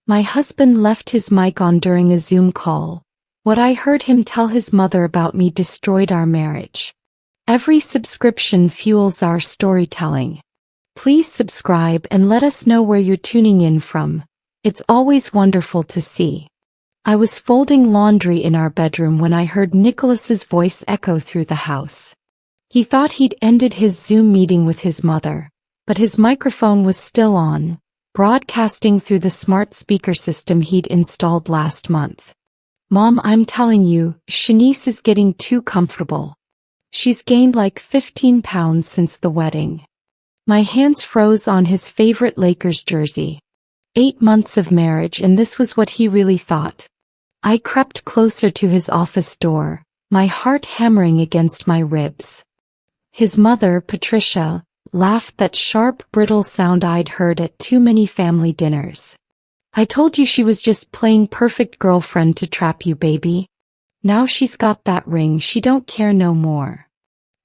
My husband left his mic on during a Zoom call. What I heard him tell his mother about me destroyed our marriage. Every subscription fuels our storytelling. Please subscribe and let us know where you're tuning in from. It's always wonderful to see. I was folding laundry in our bedroom when I heard Nicholas's voice echo through the house. He thought he'd ended his Zoom meeting with his mother, but his microphone was still on, broadcasting through the smart speaker system he'd installed last month. Mom, I'm telling you, Shanice is getting too comfortable. She's gained like 15 pounds since the wedding. My hands froze on his favorite Lakers jersey. 8 months of marriage, and this was what he really thought. I crept closer to his office door, my heart hammering against my ribs. His mother, Patricia, laughed that sharp, brittle sound I'd heard at too many family dinners. I told you she was just playing perfect girlfriend to trap you, baby. Now she's got that ring, she don't care no more.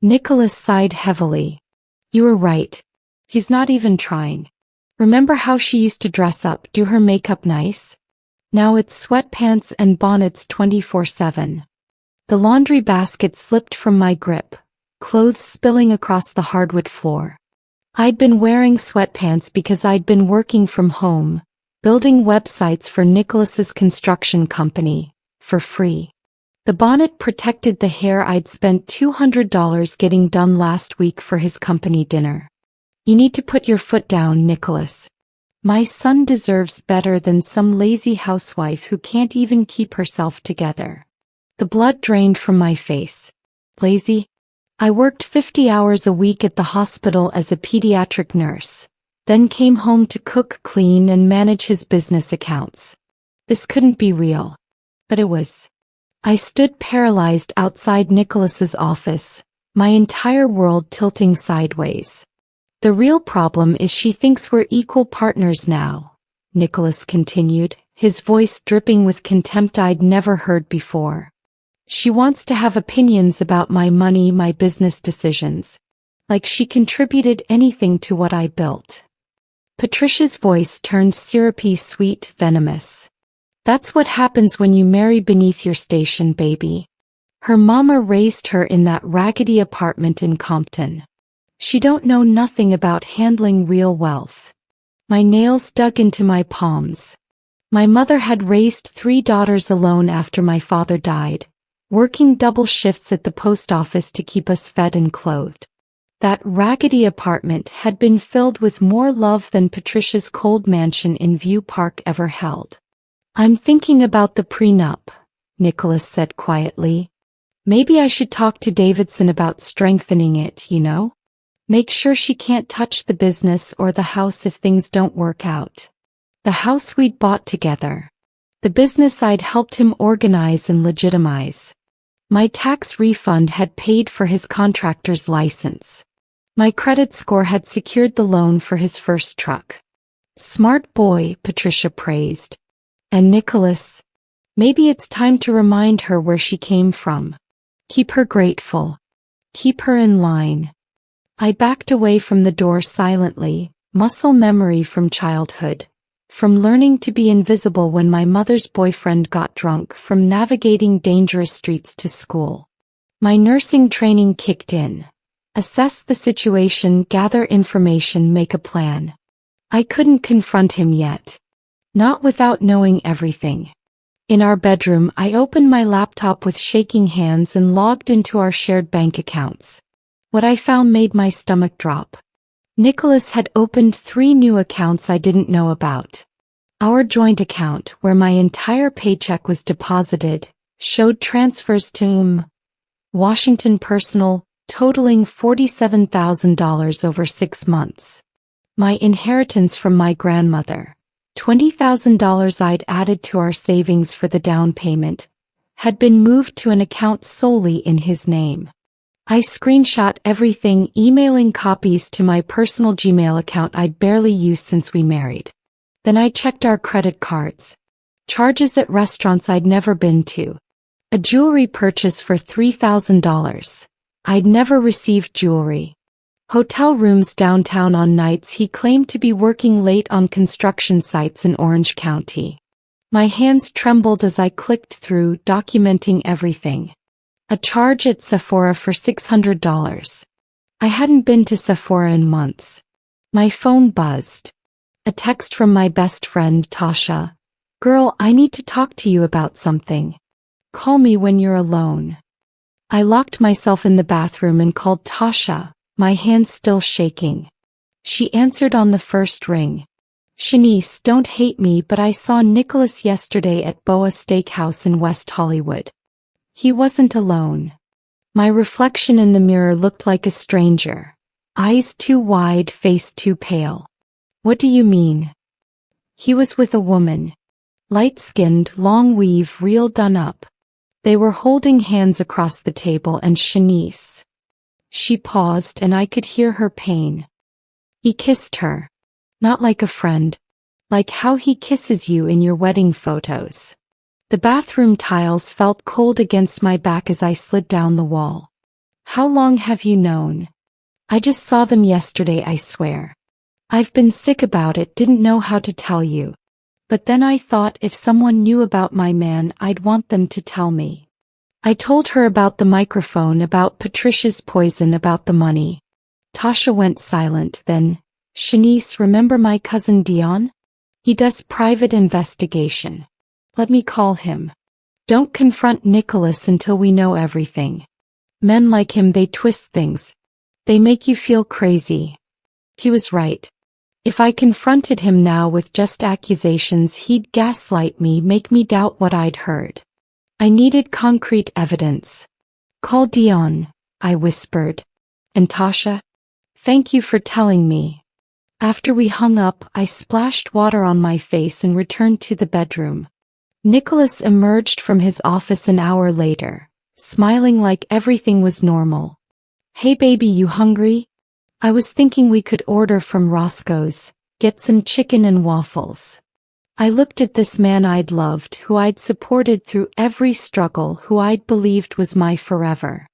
Nicholas sighed heavily. You were right. He's not even trying. Remember how she used to dress up, do her makeup nice? Now it's sweatpants and bonnets 24/7. The laundry basket slipped from my grip, clothes spilling across the hardwood floor. I'd been wearing sweatpants because I'd been working from home, building websites for Nicholas's construction company, for free. The bonnet protected the hair I'd spent $200 getting done last week for his company dinner. You need to put your foot down, Nicholas. My son deserves better than some lazy housewife who can't even keep herself together. The blood drained from my face. Lazy? I worked 50 hours a week at the hospital as a pediatric nurse, then came home to cook, clean, and manage his business accounts. This couldn't be real. But it was. I stood paralyzed outside Nicholas's office, my entire world tilting sideways. The real problem is she thinks we're equal partners now, Nicholas continued, his voice dripping with contempt I'd never heard before. She wants to have opinions about my money, my business decisions. Like she contributed anything to what I built. Patricia's voice turned syrupy, sweet, venomous. That's what happens when you marry beneath your station, baby. Her mama raised her in that raggedy apartment in Compton. She don't know nothing about handling real wealth. My nails dug into my palms. My mother had raised 3 daughters alone after my father died, working double shifts at the post office to keep us fed and clothed. That raggedy apartment had been filled with more love than Patricia's cold mansion in View Park ever held. I'm thinking about the prenup, Nicholas said quietly. Maybe I should talk to Davidson about strengthening it, you know? Make sure she can't touch the business or the house if things don't work out. The house we'd bought together. The business I'd helped him organize and legitimize. My tax refund had paid for his contractor's license. My credit score had secured the loan for his first truck. Smart boy, Patricia praised. And Nicholas? Maybe it's time to remind her where she came from. Keep her grateful. Keep her in line. I backed away from the door silently, muscle memory from childhood. From learning to be invisible when my mother's boyfriend got drunk, from navigating dangerous streets to school. My nursing training kicked in. Assess the situation, gather information, make a plan. I couldn't confront him yet. Not without knowing everything. In our bedroom, I opened my laptop with shaking hands and logged into our shared bank accounts. What I found made my stomach drop. Nicholas had opened 3 new accounts I didn't know about. Our joint account, where my entire paycheck was deposited, showed transfers to Washington personal, totaling $47,000 over 6 months. My inheritance from my grandmother, $20,000 I'd added to our savings for the down payment, had been moved to an account solely in his name. I screenshot everything, emailing copies to my personal Gmail account I'd barely used since we married. Then I checked our credit cards. Charges at restaurants I'd never been to. A jewelry purchase for $3,000. I'd never received jewelry. Hotel rooms downtown on nights he claimed to be working late on construction sites in Orange County. My hands trembled as I clicked through, documenting everything. A charge at Sephora for $600. I hadn't been to Sephora in months. My phone buzzed. A text from my best friend, Tasha. "Girl, I need to talk to you about something. Call me when you're alone." I locked myself in the bathroom and called Tasha, my hands still shaking. She answered on the first ring. "Shanice, don't hate me, but I saw Nicholas yesterday at Boa Steakhouse in West Hollywood. He wasn't alone." My reflection in the mirror looked like a stranger. Eyes too wide, face too pale. "What do you mean?" "He was with a woman. Light-skinned, long weave, real done up. They were holding hands across the table and Shanice." She paused and I could hear her pain. "He kissed her. Not like a friend. Like how he kisses you in your wedding photos." The bathroom tiles felt cold against my back as I slid down the wall. "How long have you known?" "I just saw them yesterday, I swear. I've been sick about it, didn't know how to tell you. But then I thought if someone knew about my man, I'd want them to tell me." I told her about the microphone, about Patricia's poison, about the money. Tasha went silent then. "Shanice, remember my cousin Dion? He does private investigation. Let me call him. Don't confront Nicholas until we know everything. Men like him, they twist things. They make you feel crazy." He was right. If I confronted him now with just accusations, he'd gaslight me, make me doubt what I'd heard. I needed concrete evidence. "Call Dion," I whispered. "And Tasha? Thank you for telling me." After we hung up, I splashed water on my face and returned to the bedroom. Nicholas emerged from his office an hour later, smiling like everything was normal. "Hey baby, you hungry? I was thinking we could order from Roscoe's, get some chicken and waffles." I looked at this man I'd loved, who I'd supported through every struggle, who I'd believed was my forever.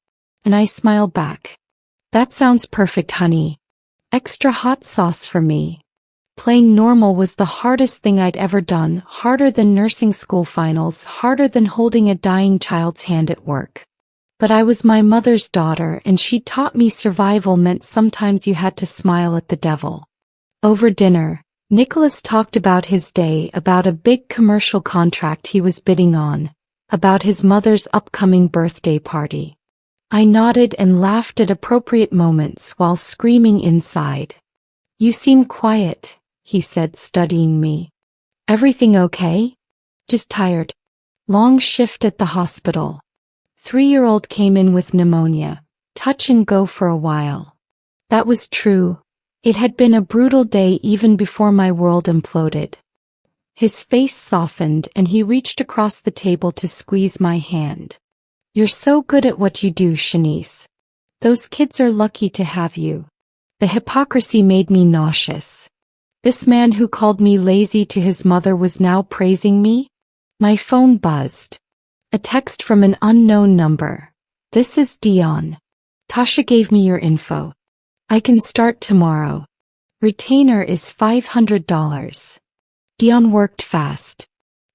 And I smiled back. "That sounds perfect, honey. Extra hot sauce for me." Playing normal was the hardest thing I'd ever done, harder than nursing school finals, harder than holding a dying child's hand at work. But I was my mother's daughter, and she taught me survival meant sometimes you had to smile at the devil. Over dinner, Nicholas talked about his day, about a big commercial contract he was bidding on, about his mother's upcoming birthday party. I nodded and laughed at appropriate moments while screaming inside. "You seem quiet," he said, studying me. "Everything okay?" "Just tired. Long shift at the hospital. 3-year-old came in with pneumonia. Touch and go for a while." That was true. It had been a brutal day even before my world imploded. His face softened and he reached across the table to squeeze my hand. "You're so good at what you do, Shanice. Those kids are lucky to have you." The hypocrisy made me nauseous. This man who called me lazy to his mother was now praising me? My phone buzzed. A text from an unknown number. "This is Dion. Tasha gave me your info. I can start tomorrow. Retainer is $500. Dion worked fast.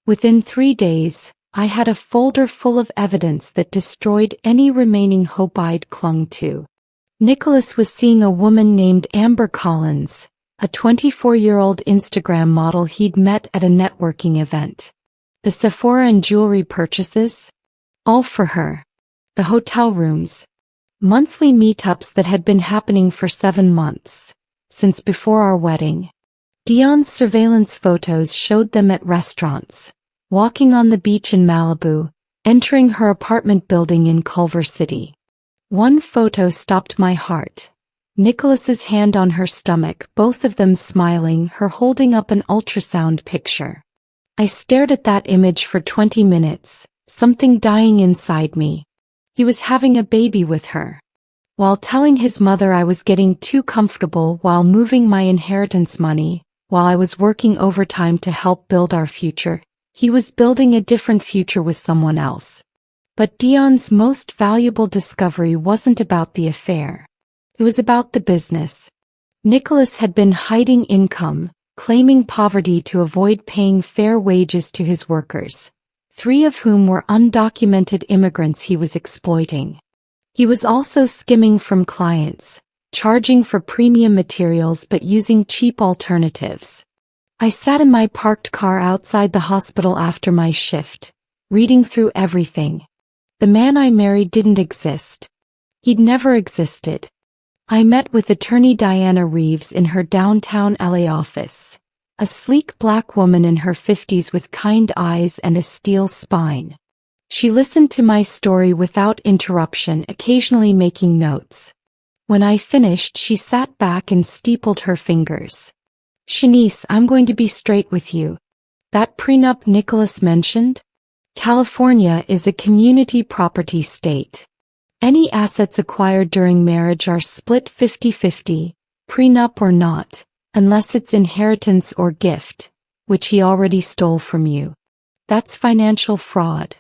Within 3 days, I had a folder full of evidence that destroyed any remaining hope I'd clung to. Nicholas was seeing a woman named Amber Collins, a 24-year-old Instagram model he'd met at a networking event. The Sephora and jewelry purchases? All for her. The hotel rooms. Monthly meetups that had been happening for 7 months, since before our wedding. Dion's surveillance photos showed them at restaurants, walking on the beach in Malibu, entering her apartment building in Culver City. One photo stopped my heart. Nicholas's hand on her stomach, both of them smiling, her holding up an ultrasound picture. I stared at that image for 20 minutes, something dying inside me. He was having a baby with her. While telling his mother I was getting too comfortable, while moving my inheritance money, while I was working overtime to help build our future, he was building a different future with someone else. But Dion's most valuable discovery wasn't about the affair. It was about the business. Nicholas had been hiding income, claiming poverty to avoid paying fair wages to his workers, 3 of whom were undocumented immigrants he was exploiting. He was also skimming from clients, charging for premium materials but using cheap alternatives. I sat in my parked car outside the hospital after my shift, reading through everything. The man I married didn't exist. He'd never existed. I met with attorney Diana Reeves in her downtown LA office, a sleek black woman in her 50s with kind eyes and a steel spine. She listened to my story without interruption, occasionally making notes. When I finished, she sat back and steepled her fingers. "Shanice, I'm going to be straight with you. That prenup Nicholas mentioned? California is a community property state. Any assets acquired during marriage are split 50-50, prenup or not, unless it's inheritance or gift, which he already stole from you. That's financial fraud."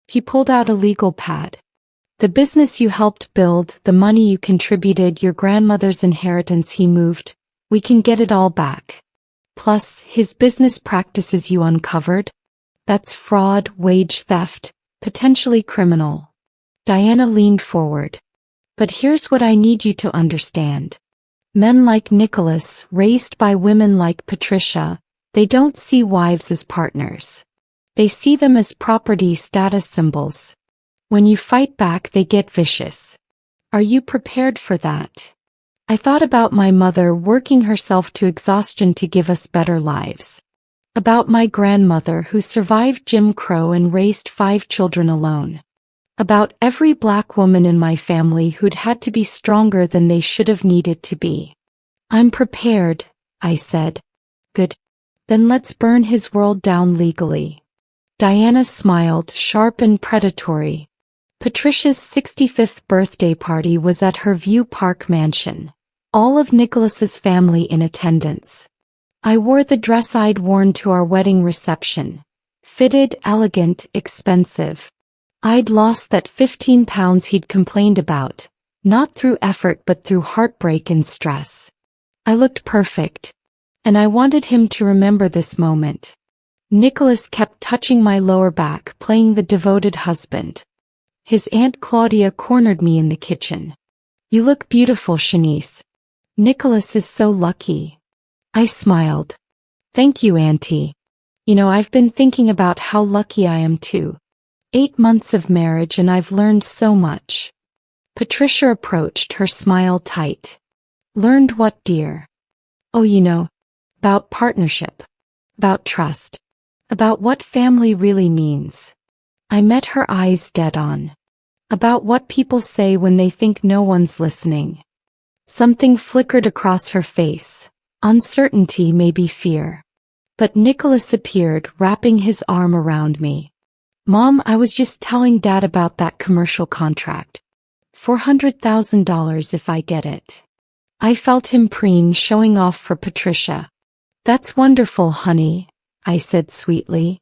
He pulled out a legal pad. "The business you helped build, the money you contributed, your grandmother's inheritance he moved, we can get it all back. Plus, his business practices you uncovered? That's fraud, wage theft, potentially criminal." Diana leaned forward. "But here's what I need you to understand. Men like Nicholas, raised by women like Patricia, they don't see wives as partners. They see them as property status symbols. When you fight back, they get vicious. Are you prepared for that?" I thought about my mother working herself to exhaustion to give us better lives. About my grandmother who survived Jim Crow and raised 5 children alone. About every black woman in my family who'd had to be stronger than they should have needed to be. "I'm prepared," I said. "Good. Then let's burn his world down legally." Diana smiled, sharp and predatory. Patricia's 65th birthday party was at her View Park mansion. All of Nicholas's family in attendance. I wore the dress I'd worn to our wedding reception. Fitted, elegant, expensive. I'd lost that 15 pounds he'd complained about, not through effort but through heartbreak and stress. I looked perfect. And I wanted him to remember this moment. Nicholas kept touching my lower back, playing the devoted husband. His Aunt Claudia cornered me in the kitchen. "You look beautiful, Shanice. Nicholas is so lucky." I smiled. "Thank you, Auntie. You know, I've been thinking about how lucky I am too. 8 months of marriage and I've learned so much." Patricia approached, her smile tight. "Learned what, dear?" "Oh, you know, about partnership. About trust. About what family really means." I met her eyes dead on. "About what people say when they think no one's listening." Something flickered across her face. Uncertainty, maybe fear. But Nicholas appeared, wrapping his arm around me. "Mom, I was just telling Dad about that commercial contract. $400,000 if I get it." I felt him preen, showing off for Patricia. "That's wonderful, honey," I said sweetly.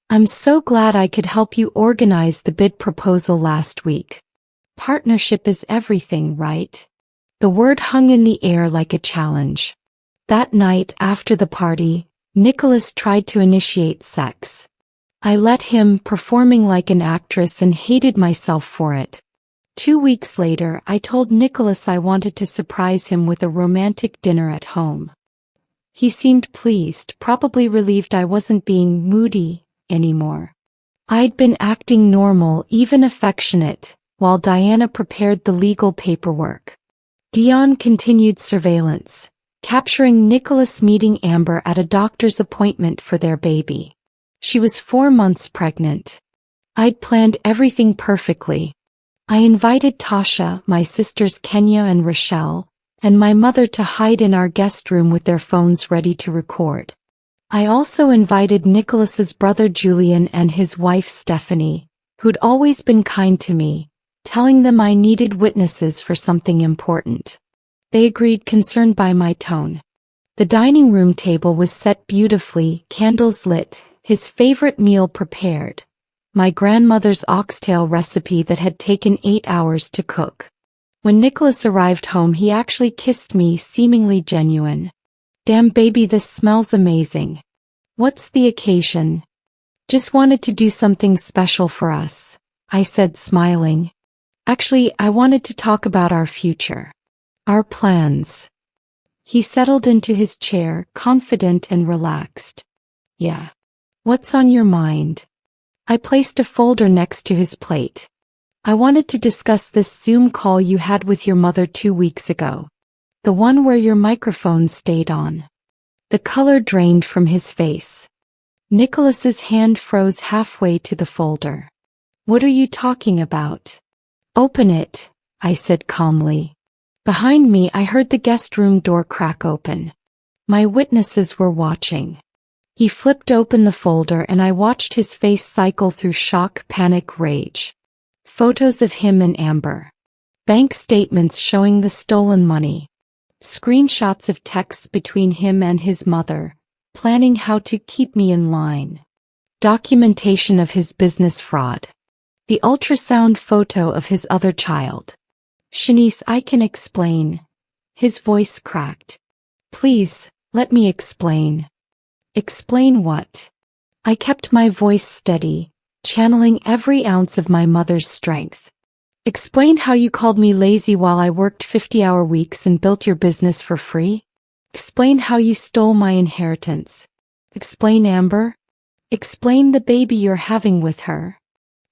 "I'm so glad I could help you organize the bid proposal last week. Partnership is everything, right?" The word hung in the air like a challenge. That night, after the party, Nicholas tried to initiate sex. I let him, performing like an actress, and hated myself for it. 2 weeks later, I told Nicholas I wanted to surprise him with a romantic dinner at home. He seemed pleased, probably relieved I wasn't being moody anymore. I'd been acting normal, even affectionate, while Diana prepared the legal paperwork. Dion continued surveillance, capturing Nicholas meeting Amber at a doctor's appointment for their baby. She was 4 months pregnant. I'd planned everything perfectly. I invited Tasha, my sisters Kenya and Rochelle, and my mother to hide in our guest room with their phones ready to record. I also invited Nicholas's brother Julian and his wife Stephanie, who'd always been kind to me, telling them I needed witnesses for something important. They agreed, concerned by my tone. The dining room table was set beautifully, candles lit, his favorite meal prepared. My grandmother's oxtail recipe that had taken 8 hours to cook. When Nicholas arrived home, he actually kissed me, seemingly genuine. Damn baby, this smells amazing. What's the occasion? Just wanted to do something special for us, I said, smiling. Actually, I wanted to talk about our future. Our plans. He settled into his chair, confident and relaxed. Yeah. What's on your mind? I placed a folder next to his plate. I wanted to discuss this Zoom call you had with your mother 2 weeks ago. The one where your microphone stayed on. The color drained from his face. Nicholas's hand froze halfway to the folder. What are you talking about? Open it, I said calmly. Behind me, I heard the guest room door crack open. My witnesses were watching. He flipped open the folder and I watched his face cycle through shock, panic, rage. Photos of him and Amber. Bank statements showing the stolen money. Screenshots of texts between him and his mother, planning how to keep me in line. Documentation of his business fraud. The ultrasound photo of his other child. Shanice, I can explain. His voice cracked. Please, let me explain. Explain what? I kept my voice steady, channeling every ounce of my mother's strength. Explain how you called me lazy while I worked 50-hour weeks and built your business for free? Explain how you stole my inheritance. Explain Amber. Explain the baby you're having with her.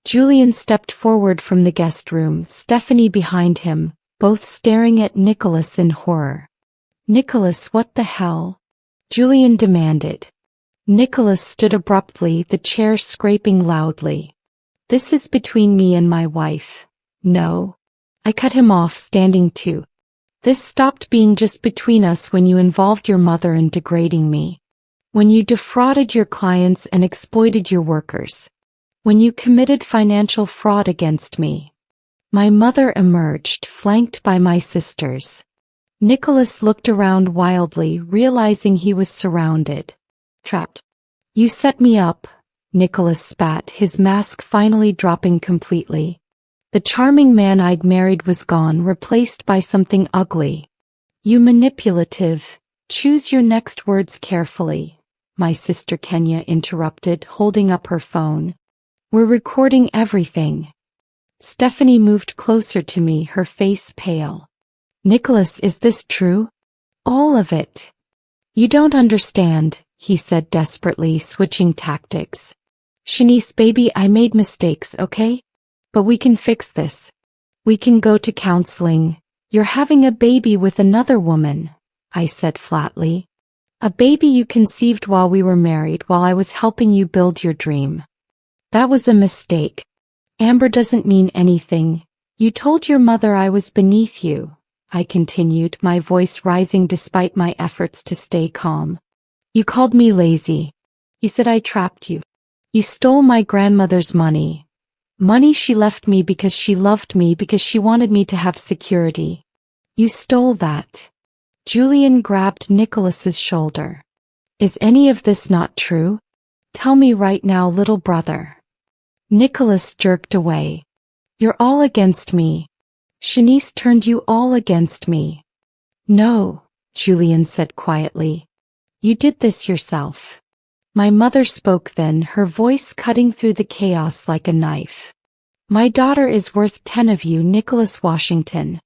Julian stepped forward from the guest room, Stephanie behind him, both staring at Nicholas in horror. Nicholas, what the hell? Julian demanded. Nicholas stood abruptly, the chair scraping loudly. This is between me and my wife. No. I cut him off, standing too. This stopped being just between us when you involved your mother in degrading me. When you defrauded your clients and exploited your workers. When you committed financial fraud against me. My mother emerged, flanked by my sisters. Nicholas looked around wildly, realizing he was surrounded. Trapped. You set me up, Nicholas spat, his mask finally dropping completely. The charming man I'd married was gone, replaced by something ugly. You manipulative. Choose your next words carefully, my sister Kenya interrupted, holding up her phone. We're recording everything. Stephanie moved closer to me, her face pale. Nicholas, is this true? All of it. You don't understand, he said desperately, switching tactics. Shanice, baby, I made mistakes, okay? But we can fix this. We can go to counseling. You're having a baby with another woman, I said flatly. A baby you conceived while we were married, while I was helping you build your dream. That was a mistake. Amber doesn't mean anything. You told your mother I was beneath you, I continued, my voice rising despite my efforts to stay calm. You called me lazy. You said I trapped you. You stole my grandmother's money. Money she left me because she loved me, because she wanted me to have security. You stole that. Julian grabbed Nicholas's shoulder. Is any of this not true? Tell me right now, little brother. Nicholas jerked away. You're all against me. Shanice turned you all against me. No, Julian said quietly. You did this yourself. My mother spoke then, her voice cutting through the chaos like a knife. My daughter is worth 10 of you, Nicholas Washington.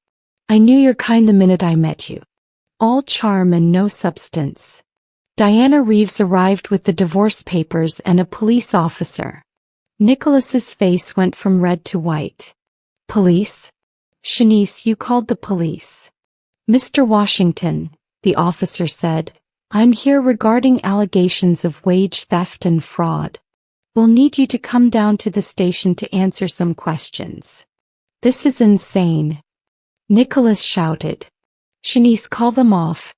I knew your kind the minute I met you. All charm and no substance. Diana Reeves arrived with the divorce papers and a police officer. Nicholas's face went from red to white. Police? Shanice, you called the police. Mr. Washington, the officer said, I'm here regarding allegations of wage theft and fraud. We'll need you to come down to the station to answer some questions. This is insane. Nicholas shouted. Shanice, call them off.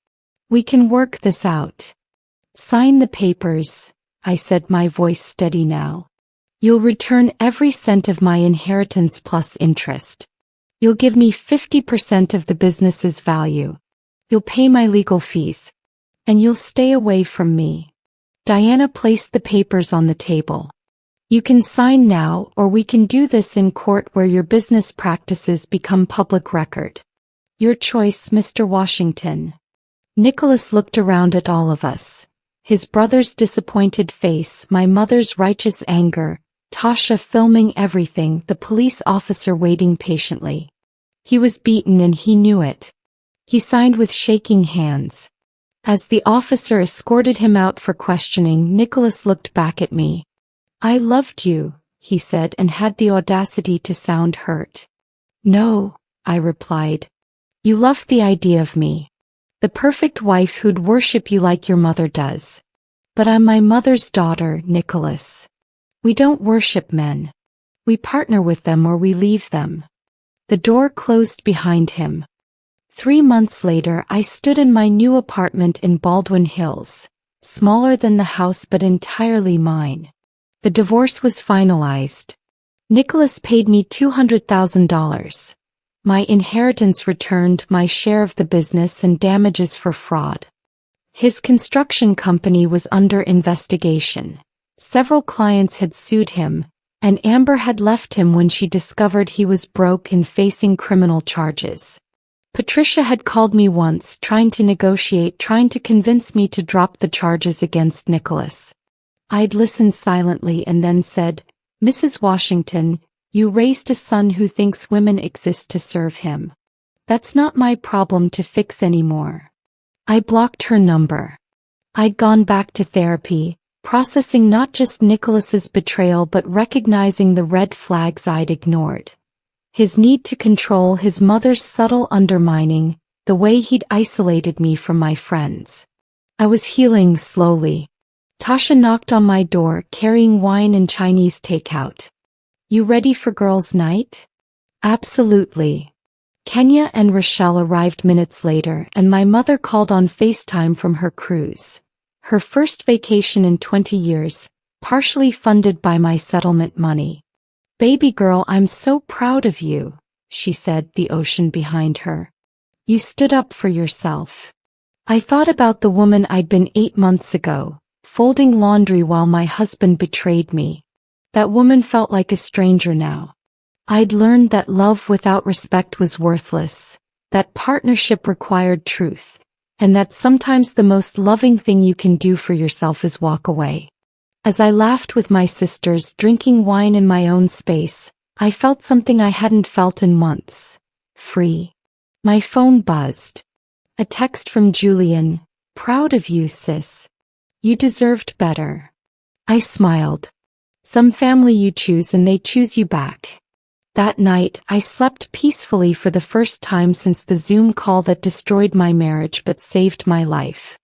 We can work this out. Sign the papers, I said, my voice steady now. You'll return every cent of my inheritance plus interest. You'll give me 50% of the business's value. You'll pay my legal fees. And you'll stay away from me. Diana placed the papers on the table. You can sign now, or we can do this in court where your business practices become public record. Your choice, Mr. Washington. Nicholas looked around at all of us. His brother's disappointed face, my mother's righteous anger, Tasha filming everything, the police officer waiting patiently. He was beaten and he knew it. He signed with shaking hands. As the officer escorted him out for questioning, Nicholas looked back at me. I loved you, he said, and had the audacity to sound hurt. No, I replied. You loved the idea of me. The perfect wife who'd worship you like your mother does. But I'm my mother's daughter, Nicholas. We don't worship men. We partner with them or we leave them. The door closed behind him. 3 months later, I stood in my new apartment in Baldwin Hills, smaller than the house but entirely mine. The divorce was finalized. Nicholas paid me $200,000. My inheritance returned, my share of the business, and damages for fraud. His construction company was under investigation. Several clients had sued him, and Amber had left him when she discovered he was broke and facing criminal charges. Patricia had called me once, trying to negotiate, trying to convince me to drop the charges against Nicholas. I'd listened silently and then said, Mrs. Washington, you raised a son who thinks women exist to serve him. That's not my problem to fix anymore. I blocked her number. I'd gone back to therapy, processing not just Nicholas's betrayal but recognizing the red flags I'd ignored. His need to control, his mother's subtle undermining, the way he'd isolated me from my friends. I was healing slowly. Tasha knocked on my door, carrying wine and Chinese takeout. You ready for girls' night? Absolutely. Kenya and Rochelle arrived minutes later, and my mother called on FaceTime from her cruise. Her first vacation in 20 years, partially funded by my settlement money. Baby girl, I'm so proud of you, she said, the ocean behind her. You stood up for yourself. I thought about the woman I'd been 8 months ago, folding laundry while my husband betrayed me. That woman felt like a stranger now. I'd learned that love without respect was worthless, that partnership required truth, and that sometimes the most loving thing you can do for yourself is walk away. As I laughed with my sisters, drinking wine in my own space, I felt something I hadn't felt in months. Free. My phone buzzed. A text from Julian. Proud of you, sis. You deserved better. I smiled. Some family you choose and they choose you back. That night, I slept peacefully for the first time since the Zoom call that destroyed my marriage but saved my life.